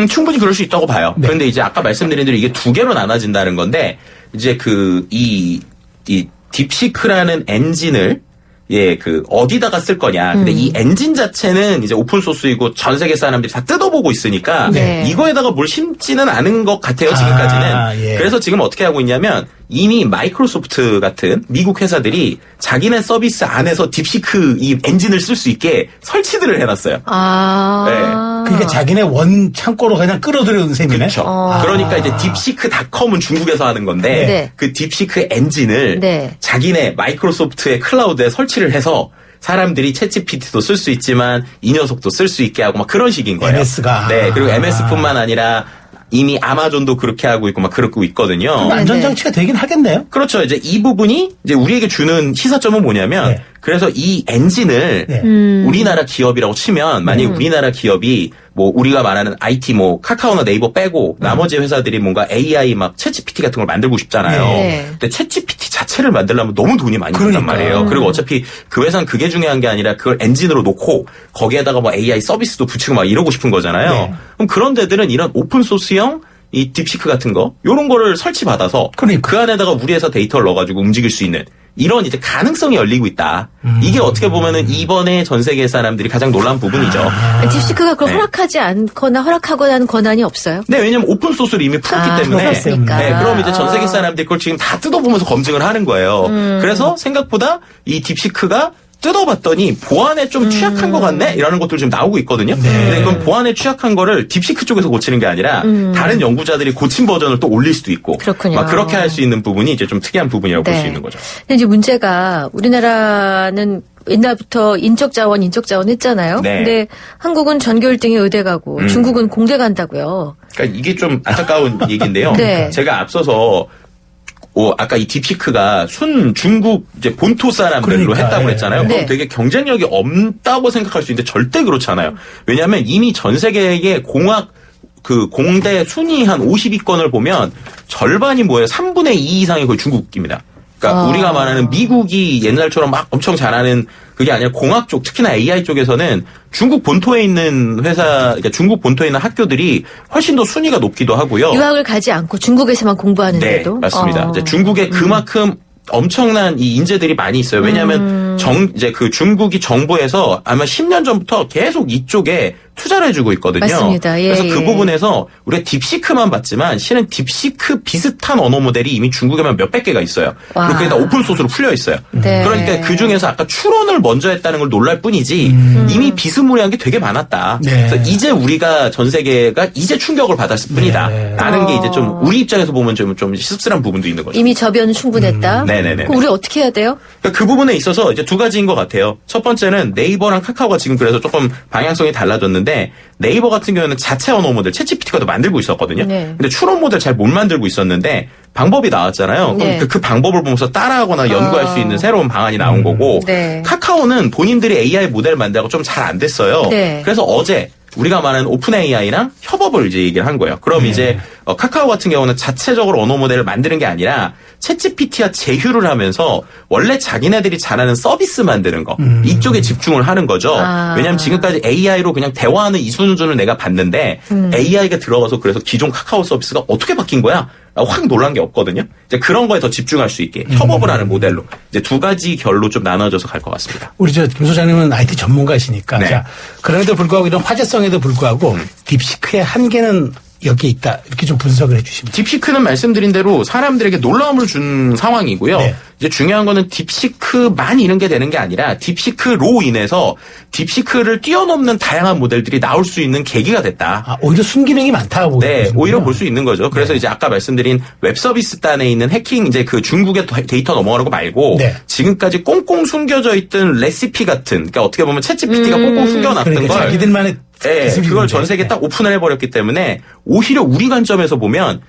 Speaker 2: 충분히 그럴 수 있다고 봐요.
Speaker 3: 네.
Speaker 2: 그런데 이제 아까 말씀드린 대로 이게 2개로 나눠진다는 건데 이제 이 딥시크라는 엔진을 어디다가 쓸 거냐. 근데 이 엔진 자체는 이제 오픈소스이고 전 세계 사람들이 다 뜯어보고 있으니까
Speaker 1: 네.
Speaker 2: 이거에다가 뭘 심지는 않은 것 같아요, 지금까지는.
Speaker 3: 예.
Speaker 2: 그래서 지금 어떻게 하고 있냐면 이미 마이크로소프트 같은 미국 회사들이 자기네 서비스 안에서 딥시크 이 엔진을 쓸 수 있게 설치들을 해놨어요.
Speaker 3: 그러니까 자기네 원 창고로 그냥 끌어들여온 셈이네.
Speaker 2: 그렇죠. 그러니까 이제 딥시크닷컴은 중국에서 하는 건데
Speaker 1: 네.
Speaker 2: 그 딥시크 엔진을
Speaker 1: 네.
Speaker 2: 자기네 마이크로소프트의 클라우드에 설치를 해서 사람들이 챗GPT도 쓸 수 있지만 이 녀석도 쓸 수 있게 하고 막 그런 식인 거예요.
Speaker 3: MS가.
Speaker 2: 네. 그리고 MS뿐만 아니라 이미 아마존도 그렇게 하고 있고 막 그러고 있거든요.
Speaker 3: 안전장치가 되긴 하겠네요.
Speaker 2: 그렇죠. 이제 이 부분이 이제 우리에게 주는 시사점은 뭐냐면
Speaker 3: 네.
Speaker 2: 그래서 이 엔진을
Speaker 3: 네.
Speaker 2: 우리나라 기업이라고 치면 만약에 우리나라 기업이 뭐 우리가 말하는 IT 뭐 카카오나 네이버 빼고 나머지 회사들이 뭔가 AI 막 챗GPT 같은 걸 만들고 싶잖아요.
Speaker 1: 네.
Speaker 2: 근데 챗GPT 자체를 만들려면 너무 돈이 많이 든단
Speaker 3: 그러니까요.
Speaker 2: 말이에요. 그리고 어차피 그 회사는 그게 중요한 게 아니라 그걸 엔진으로 놓고 거기에다가 뭐 AI 서비스도 붙이고 막 이러고 싶은 거잖아요.
Speaker 3: 네.
Speaker 2: 그럼 그런 데들은 이런 오픈소스형 이 딥시크 같은 거 요런 거를 설치받아서
Speaker 3: 그러니까.
Speaker 2: 그 안에다가 우리 회사 데이터를 넣어가지고 움직일 수 있는 이런 이제 가능성이 열리고 있다. 이게 어떻게 보면은 이번에 전 세계 사람들이 가장 놀란 부분이죠.
Speaker 1: 딥시크가 그걸
Speaker 2: 네.
Speaker 1: 허락하지 않거나 허락하거나 하는 권한이 없어요?
Speaker 2: 네, 왜냐면 오픈소스를 이미 풀었기 때문에.
Speaker 1: 풀었으니까.
Speaker 2: 네, 그럼 이제 전 세계 사람들이 그걸 지금 다 뜯어보면서 검증을 하는 거예요. 그래서 생각보다 이 딥시크가 뜯어봤더니 보안에 좀 취약한 것 같네? 이라는 것들 지금 나오고 있거든요. 근데 그럼 보안에 취약한 거를 딥시크 쪽에서 고치는 게 아니라 다른 연구자들이 고친 버전을 또 올릴 수도 있고.
Speaker 1: 그렇군요.
Speaker 2: 막 그렇게 할 수 있는 부분이 이제 좀 특이한 부분이라고 볼 수 있는 거죠.
Speaker 1: 근데 이제 문제가 우리나라는 옛날부터 인적 자원 했잖아요.
Speaker 2: 네.
Speaker 1: 근데 한국은 전교 1등이 의대 가고 중국은 공대 간다고요.
Speaker 2: 그러니까 이게 좀 안타까운 얘기인데요.
Speaker 1: 네.
Speaker 2: 제가 앞서서 아까 이 딥시크가 중국 이제 본토 사람들로
Speaker 3: 그러니까,
Speaker 2: 했다고 했잖아요.
Speaker 1: 네.
Speaker 2: 그럼 되게 경쟁력이 없다고 생각할 수 있는데 절대 그렇지 않아요. 왜냐하면 이미 전 세계의 공대 순위 한 50위권을 보면 절반이 뭐예요? 3분의 2 이상이 거의 중국입니다. 그러니까 우리가 말하는 미국이 옛날처럼 막 엄청 잘하는 그게 아니라 공학 쪽, 특히나 AI 쪽에서는 중국 본토에 있는 그러니까 중국 본토에 있는 학교들이 훨씬 더 순위가 높기도 하고요.
Speaker 1: 유학을 가지 않고 중국에서만
Speaker 2: 네,
Speaker 1: 공부하는데도.
Speaker 2: 맞습니다. 이제 중국에 그만큼 엄청난 이 인재들이 많이 있어요. 왜냐하면 이제 그 중국이 정부에서 아마 10년 전부터 계속 이쪽에 투자를 해주고 있거든요.
Speaker 1: 맞습니다. 예,
Speaker 2: 그래서
Speaker 1: 예.
Speaker 2: 그 부분에서 우리가 딥시크만 봤지만 실은 딥시크 비슷한 언어 모델이 이미 중국에만 몇백 개가 있어요.
Speaker 1: 와.
Speaker 2: 그리고 그게 다 오픈 소스로 풀려 있어요.
Speaker 1: 네.
Speaker 2: 그러니까 그 중에서 아까 추론을 먼저 했다는 걸 놀랄 뿐이지 이미 비스무리한 게 되게 많았다.
Speaker 3: 네.
Speaker 2: 그래서 이제 우리가 전 세계가 이제 충격을 받았을 뿐이다.
Speaker 3: 네.
Speaker 2: 라는 게 이제 좀 우리 입장에서 보면 좀 씁쓸한 부분도 있는 거죠.
Speaker 1: 이미 저변은 충분했다.
Speaker 2: 네네네.
Speaker 1: 그럼 우리 어떻게 해야 돼요?
Speaker 2: 그러니까 그 부분에 있어서 이제 두 가지인 것 같아요. 첫 번째는 네이버랑 카카오가 지금 그래서 조금 방향성이 달라졌는데 네이버 같은 경우는 자체 언어 모델 챗GPT가 만들고 있었거든요.
Speaker 1: 네.
Speaker 2: 근데 추론 모델 잘 못 만들고 있었는데 방법이 나왔잖아요.
Speaker 1: 네.
Speaker 2: 그럼 그 방법을 보면서 따라하거나 연구할 수 있는 새로운 방안이 나온 거고
Speaker 1: 네.
Speaker 2: 카카오는 본인들이 AI 모델 만들고 좀 잘 안 됐어요.
Speaker 1: 네.
Speaker 2: 그래서 어제 우리가 말하는 오픈 AI랑 협업을 이제 얘기를 한 거예요. 그럼 이제 카카오 같은 경우는 자체적으로 언어 모델을 만드는 게 아니라 챗GPT와 제휴를 하면서 원래 자기네들이 잘하는 서비스 만드는 거 이쪽에 집중을 하는 거죠.
Speaker 1: 아.
Speaker 2: 왜냐하면 지금까지 AI로 그냥 대화하는 이 수준을 내가 봤는데 AI가 들어가서 그래서 기존 카카오 서비스가 어떻게 바뀐 거야? 확 놀란 게 없거든요. 이제 그런 거에 더 집중할 수 있게 협업을 하는 모델로 이제 두 가지 결로 좀 나눠져서 갈 것 같습니다.
Speaker 3: 우리 김 소장님은 IT 전문가시니까.
Speaker 2: 네.
Speaker 3: 자, 그럼에도 불구하고 이런 화제성에도 불구하고 딥시크의 한계는 여기에 있다. 이렇게 좀 분석을 해 주시면.
Speaker 2: 딥시크는 말씀드린 대로 사람들에게 놀라움을 준 상황이고요.
Speaker 3: 네.
Speaker 2: 이제 중요한 거는 딥시크만 이런 게 되는 게 아니라 딥시크로 인해서 딥시크를 뛰어넘는 다양한 모델들이 나올 수 있는 계기가 됐다.
Speaker 3: 아, 오히려 순기능이 많다고 보이는
Speaker 2: 네,
Speaker 3: 거군요.
Speaker 2: 오히려 볼 수 있는 거죠. 그래서 이제 아까 말씀드린 웹서비스단에 있는 해킹, 이제 그 중국의 데이터 넘어가는 거 말고
Speaker 3: 네.
Speaker 2: 지금까지 꽁꽁 숨겨져 있던 레시피 같은, 그러니까 어떻게 보면 챗GPT가 꽁꽁 숨겨놨던
Speaker 3: 그러니까
Speaker 2: 걸
Speaker 3: 자기들만의
Speaker 2: 네,
Speaker 3: 기술이
Speaker 2: 그걸
Speaker 3: 있는데.
Speaker 2: 전 세계에 딱 오픈을 해버렸기 때문에 오히려 우리 관점에서 보면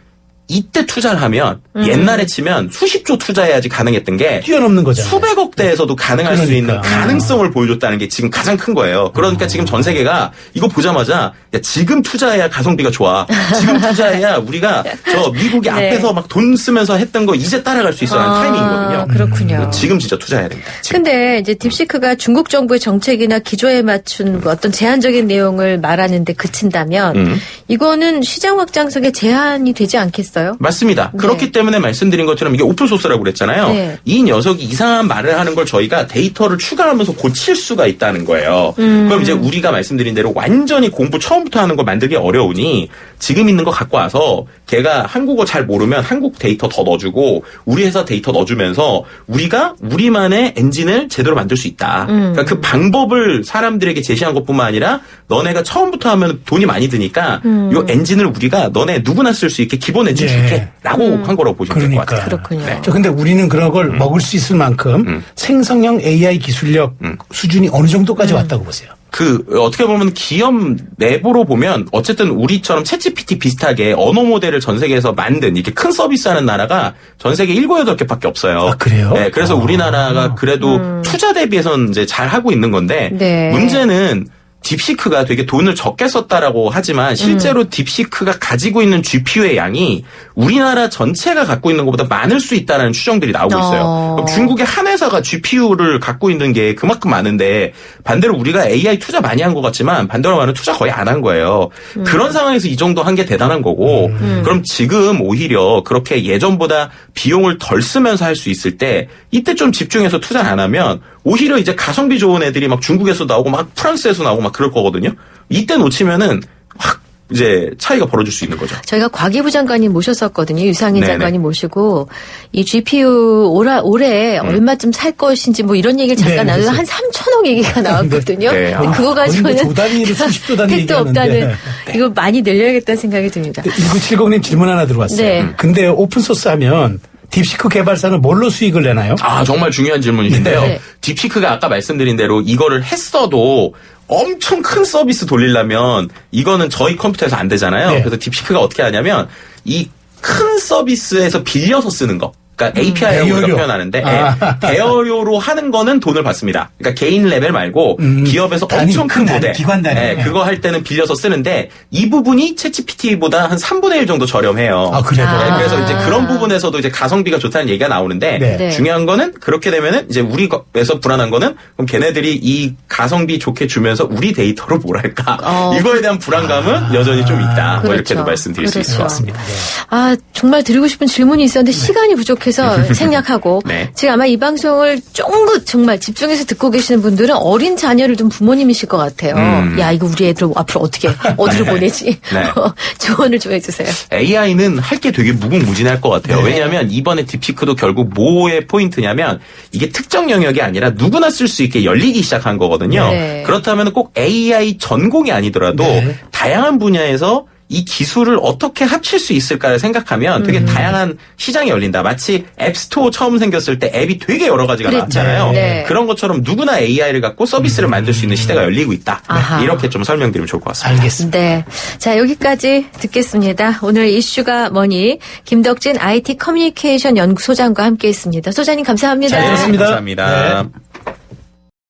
Speaker 2: 이때 투자를 하면 옛날에 치면 수십조 투자해야지 가능했던 게
Speaker 3: 뛰어넘는 거잖아요.
Speaker 2: 수백억 대에서도 가능할 수 있는
Speaker 3: 그러니까.
Speaker 2: 가능성을 보여줬다는 게 지금 가장 큰 거예요. 그러니까 지금 전 세계가 이거 보자마자 야, 지금 투자해야 가성비가 좋아. 지금 투자해야 우리가 저 미국이
Speaker 1: 네.
Speaker 2: 앞에서 막 돈 쓰면서 했던 거 이제 따라갈 수 있어라는 타이밍이거든요.
Speaker 1: 그렇군요.
Speaker 2: 지금 진짜 투자해야 됩니다. 지금.
Speaker 1: 근데 이제 딥시크가 중국 정부의 정책이나 기조에 맞춘 뭐 어떤 제한적인 내용을 말하는데 그친다면 이거는 시장 확장성에 제한이 되지 않겠어요?
Speaker 2: 맞습니다.
Speaker 1: 네.
Speaker 2: 그렇기 때문에 말씀드린 것처럼 이게 오픈소스라고 그랬잖아요.
Speaker 1: 네.
Speaker 2: 이 녀석이 이상한 말을 하는 걸 저희가 데이터를 추가하면서 고칠 수가 있다는 거예요. 그럼 이제 우리가 말씀드린 대로 완전히 공부 처음부터 하는 걸 만들기 어려우니 지금 있는 거 갖고 와서 걔가 한국어 잘 모르면 한국 데이터 더 넣어주고 우리 회사 데이터 넣어주면서 우리가 우리만의 엔진을 제대로 만들 수 있다. 그러니까 그 방법을 사람들에게 제시한 것뿐만 아니라 너네가 처음부터 하면 돈이 많이 드니까 이 엔진을 우리가 너네 누구나 쓸 수 있게 기본 엔진
Speaker 3: 네.
Speaker 2: 줄게 라고 한 거라고 보시면 될 것
Speaker 3: 그러니까.
Speaker 2: 같아요.
Speaker 1: 그렇군요.
Speaker 2: 네.
Speaker 3: 저 근데 우리는 그런 걸 먹을 수 있을 만큼 생성형 AI 기술력 수준이 어느 정도까지 왔다고 보세요?
Speaker 2: 그 어떻게 보면 기업 내부로 보면 어쨌든 우리처럼 챗GPT 비슷하게 언어 모델을 전 세계에서 만든 이렇게 큰 서비스하는 나라가 전 세계 7, 8개밖에 없어요.
Speaker 3: 아, 그래요?
Speaker 2: 네, 그래서 우리나라가 그래도 투자 대비해서는 이제 잘 하고 있는 건데
Speaker 1: 네.
Speaker 2: 문제는 딥시크가 되게 돈을 적게 썼다라고 하지만 실제로 딥시크가 가지고 있는 GPU의 양이 우리나라 전체가 갖고 있는 것보다 많을 수 있다는 추정들이 나오고 있어요. 그럼 중국의 한 회사가 GPU를 갖고 있는 게 그만큼 많은데 반대로 우리가 AI 투자 많이 한 것 같지만 반대로 말하면 투자 거의 안 한 거예요. 그런 상황에서 이 정도 한 게 대단한 거고 그럼 지금 오히려 그렇게 예전보다 비용을 덜 쓰면서 할 수 있을 때 이때 좀 집중해서 투자를 안 하면 오히려 이제 가성비 좋은 애들이 막 중국에서 나오고 막 프랑스에서 나오고 막 그럴 거거든요. 이때 놓치면은 확 이제 차이가 벌어질 수 있는 거죠.
Speaker 1: 저희가 과기부 장관님 모셨었거든요. 유상인
Speaker 2: 네네.
Speaker 1: 장관님 모시고 이 GPU 올해 얼마쯤 살 것인지 뭐 이런 얘기를 잠깐
Speaker 3: 네,
Speaker 1: 나눠서
Speaker 3: 그래서.
Speaker 1: 한 3천억 얘기가 나왔거든요.
Speaker 2: 네.
Speaker 1: 근데 그거 가지고는
Speaker 3: 조 단위로 수십조 단위
Speaker 1: 택도
Speaker 3: 얘기하는데.
Speaker 1: 없다는 이거 많이 늘려야겠다는 생각이 듭니다.
Speaker 3: 1970님 질문 하나 들어왔어요.
Speaker 1: 네.
Speaker 3: 근데 오픈소스 하면 딥시크 개발사는 뭘로 수익을 내나요?
Speaker 2: 아, 정말 중요한 질문이신데요.
Speaker 1: 네.
Speaker 2: 딥시크가 아까 말씀드린 대로 이거를 했어도 엄청 큰 서비스 돌리려면 이거는 저희 컴퓨터에서 안 되잖아요.
Speaker 3: 네.
Speaker 2: 그래서 딥시크가 어떻게 하냐면 이 큰 서비스에서 빌려서 쓰는 거. 그러니까 API라고 우리가
Speaker 3: 대여료.
Speaker 2: 표현하는데
Speaker 3: 아.
Speaker 2: 대여료로 하는 거는 돈을 받습니다. 그러니까 개인 레벨 말고 기업에서
Speaker 3: 단위,
Speaker 2: 엄청 큰
Speaker 3: 큰 단위,
Speaker 2: 모델
Speaker 3: 기관 단위.
Speaker 2: 네, 그거 할 때는 빌려서 쓰는데 이 부분이 챗GPT보다 한 3분의 1 정도 저렴해요.
Speaker 3: 아, 그래요?
Speaker 2: 네, 그래서 이제 그런 부분에서도 이제 가성비가 좋다는 얘기가 나오는데
Speaker 3: 네.
Speaker 1: 네.
Speaker 2: 중요한 거는 그렇게 되면은 이제 우리에서 불안한 거는 그럼 걔네들이 이 가성비 좋게 주면서 우리 데이터로 뭘 할까? 이거에 대한 불안감은 여전히 좀 있다. 뭐
Speaker 1: 그렇죠.
Speaker 2: 이렇게도 말씀드릴 수 있을 것
Speaker 1: 그렇죠.
Speaker 2: 같습니다.
Speaker 1: 아, 정말 드리고 싶은 질문이 있었는데 시간이 부족해요. 계속해서 생략하고
Speaker 2: 네.
Speaker 1: 지금 아마 이 방송을 쫑긋 정말 집중해서 듣고 계시는 분들은 어린 자녀를 둔 부모님이실 것 같아요. 야, 이거 우리 애들 앞으로 어디로 보내지?
Speaker 2: 네.
Speaker 1: 조언을 좀 해주세요.
Speaker 2: AI는 할 게 되게 무궁무진할 것 같아요.
Speaker 3: 네.
Speaker 2: 왜냐하면 이번에 딥시크도 결국 뭐의 포인트냐면 이게 특정 영역이 아니라 누구나 쓸 수 있게 열리기 시작한 거거든요.
Speaker 1: 네.
Speaker 2: 그렇다면 꼭 AI 전공이 아니더라도
Speaker 3: 네.
Speaker 2: 다양한 분야에서 이 기술을 어떻게 합칠 수 있을까를 생각하면 되게 다양한 시장이 열린다. 마치 앱스토어 처음 생겼을 때 앱이 되게 여러 가지가
Speaker 1: 그랬죠.
Speaker 2: 나왔잖아요.
Speaker 1: 네.
Speaker 2: 그런 것처럼 누구나 AI를 갖고 서비스를 만들 수 있는 시대가 열리고 있다.
Speaker 1: 아하.
Speaker 2: 이렇게 좀 설명드리면 좋을 것 같습니다.
Speaker 3: 알겠습니다.
Speaker 1: 네. 자, 여기까지 듣겠습니다. 오늘 이슈가 뭐니? 김덕진 IT 커뮤니케이션 연구소장과 함께 했습니다. 소장님 감사합니다.
Speaker 3: 잘 들었습니다.
Speaker 2: 감사합니다.
Speaker 3: 네.